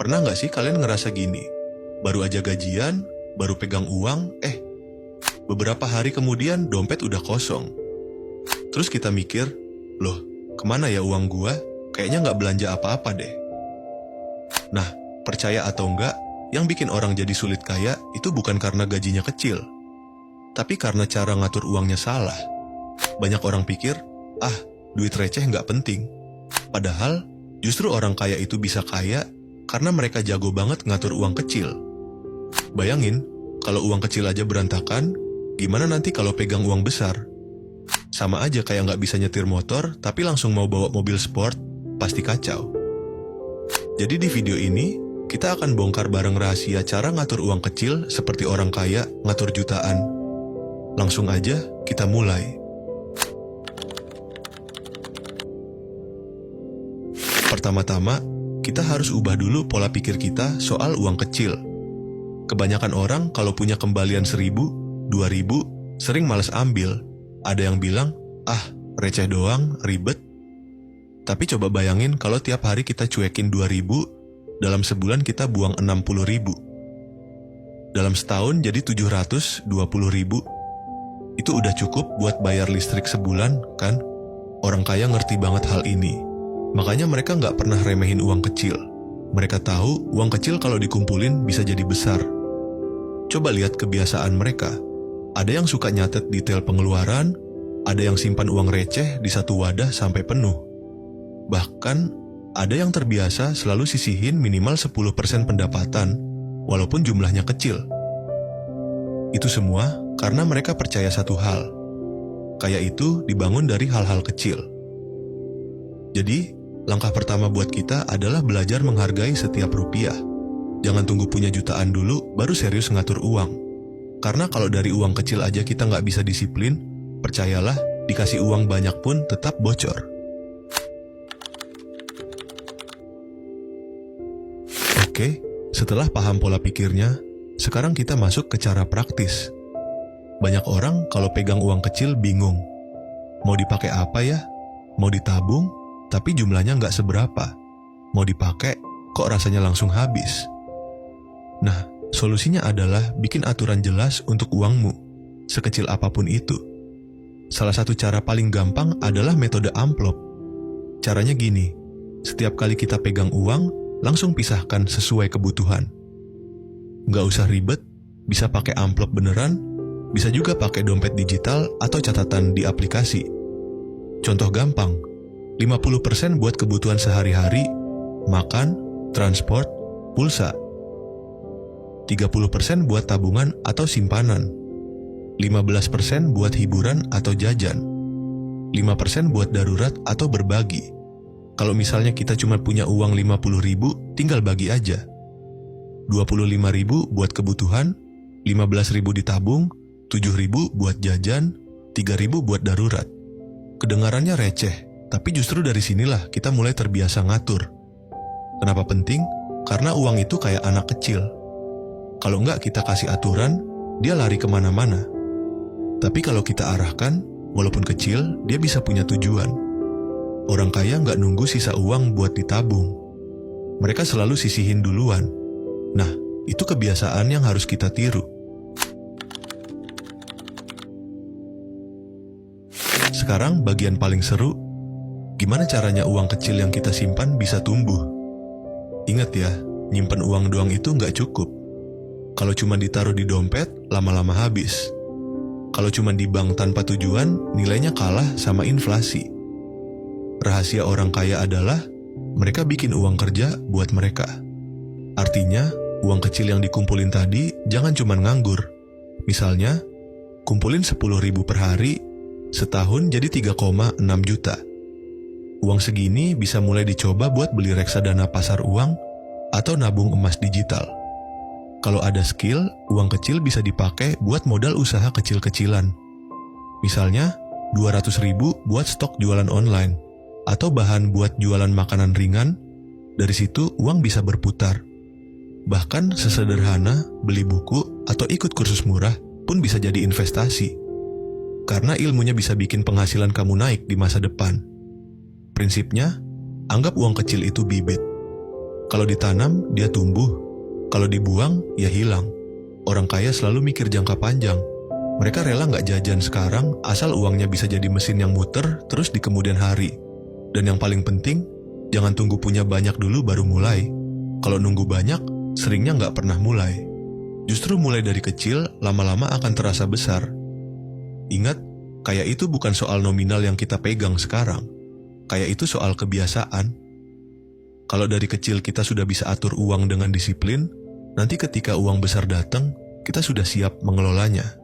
Pernah nggak sih kalian ngerasa gini? Baru aja gajian, baru pegang uang, beberapa hari kemudian dompet udah kosong. Terus kita mikir, loh, kemana ya uang gua? Kayaknya nggak belanja apa-apa deh. Nah, percaya atau enggak, yang bikin orang jadi sulit kaya itu bukan karena gajinya kecil, tapi karena cara ngatur uangnya salah. Banyak orang pikir, duit receh nggak penting. Padahal, justru orang kaya itu bisa kaya karena mereka jago banget ngatur uang kecil. Bayangin, kalau uang kecil aja berantakan, gimana nanti kalau pegang uang besar? Sama aja kayak nggak bisa nyetir motor, tapi langsung mau bawa mobil sport, pasti kacau. Jadi di video ini, kita akan bongkar bareng rahasia cara ngatur uang kecil seperti orang kaya ngatur jutaan. Langsung aja, kita mulai. Pertama-tama, kita harus ubah dulu pola pikir kita soal uang kecil. Kebanyakan orang kalau punya kembalian 1.000, 2.000, sering malas ambil. Ada yang bilang, receh doang, ribet. Tapi coba bayangin kalau tiap hari kita cuekin 2.000, dalam sebulan kita buang 60.000. Dalam setahun jadi 720.000. Itu udah cukup buat bayar listrik sebulan, kan? Orang kaya ngerti banget hal ini. Makanya mereka nggak pernah remehin uang kecil. Mereka tahu uang kecil kalau dikumpulin bisa jadi besar. Coba lihat kebiasaan mereka. Ada yang suka nyatet detail pengeluaran, ada yang simpan uang receh di satu wadah sampai penuh. Bahkan, ada yang terbiasa selalu sisihin minimal 10% pendapatan, walaupun jumlahnya kecil. Itu semua karena mereka percaya satu hal. Kaya itu dibangun dari hal-hal kecil. Jadi, langkah pertama buat kita adalah belajar menghargai setiap rupiah. Jangan tunggu punya jutaan dulu, baru serius ngatur uang. Karena kalau dari uang kecil aja kita nggak bisa disiplin, percayalah, dikasih uang banyak pun tetap bocor. Oke, setelah paham pola pikirnya, sekarang kita masuk ke cara praktis. Banyak orang kalau pegang uang kecil bingung. Mau dipakai apa ya? Mau ditabung, tapi jumlahnya nggak seberapa. Mau dipakai, kok rasanya langsung habis? Nah, solusinya adalah bikin aturan jelas untuk uangmu, sekecil apapun itu. Salah satu cara paling gampang adalah metode amplop. Caranya gini, setiap kali kita pegang uang, langsung pisahkan sesuai kebutuhan. Nggak usah ribet, bisa pakai amplop beneran, bisa juga pakai dompet digital atau catatan di aplikasi. Contoh gampang, 50% buat kebutuhan sehari-hari, makan, transport, pulsa. 30% buat tabungan atau simpanan, 15% buat hiburan atau jajan, 5% buat darurat atau berbagi. Kalau misalnya kita cuma punya uang 50.000, tinggal bagi aja. 25.000 buat kebutuhan, 15.000 ditabung, 7.000 buat jajan, 3.000 buat darurat. Kedengarannya receh, tapi justru dari sinilah kita mulai terbiasa ngatur. Kenapa penting? Karena uang itu kayak anak kecil. Kalau nggak kita kasih aturan, dia lari kemana-mana. Tapi kalau kita arahkan, walaupun kecil, dia bisa punya tujuan. Orang kaya nggak nunggu sisa uang buat ditabung. Mereka selalu sisihin duluan. Nah, itu kebiasaan yang harus kita tiru. Sekarang bagian paling seru, gimana caranya uang kecil yang kita simpan bisa tumbuh? Ingat ya, nyimpen uang doang itu nggak cukup. Kalau cuma ditaruh di dompet, lama-lama habis. Kalau cuma di bank tanpa tujuan, nilainya kalah sama inflasi. Rahasia orang kaya adalah mereka bikin uang kerja buat mereka. Artinya, uang kecil yang dikumpulin tadi jangan cuma nganggur. Misalnya, kumpulin 10.000 per hari, setahun jadi 3,6 juta. Uang segini bisa mulai dicoba buat beli reksadana pasar uang atau nabung emas digital. Kalau ada skill, uang kecil bisa dipakai buat modal usaha kecil-kecilan. Misalnya, 200.000 buat stok jualan online, atau bahan buat jualan makanan ringan. Dari situ, uang bisa berputar. Bahkan sesederhana beli buku atau ikut kursus murah pun bisa jadi investasi. Karena ilmunya bisa bikin penghasilan kamu naik di masa depan. Prinsipnya, anggap uang kecil itu bibit. Kalau ditanam, dia tumbuh. Kalau dibuang, ya hilang. Orang kaya selalu mikir jangka panjang. Mereka rela nggak jajan sekarang asal uangnya bisa jadi mesin yang muter terus di kemudian hari. Dan yang paling penting, jangan tunggu punya banyak dulu baru mulai. Kalau nunggu banyak, seringnya nggak pernah mulai. Justru mulai dari kecil, lama-lama akan terasa besar. Ingat, kaya itu bukan soal nominal yang kita pegang sekarang. Kaya itu soal kebiasaan. Kalau dari kecil kita sudah bisa atur uang dengan disiplin, nanti ketika uang besar datang, kita sudah siap mengelolanya.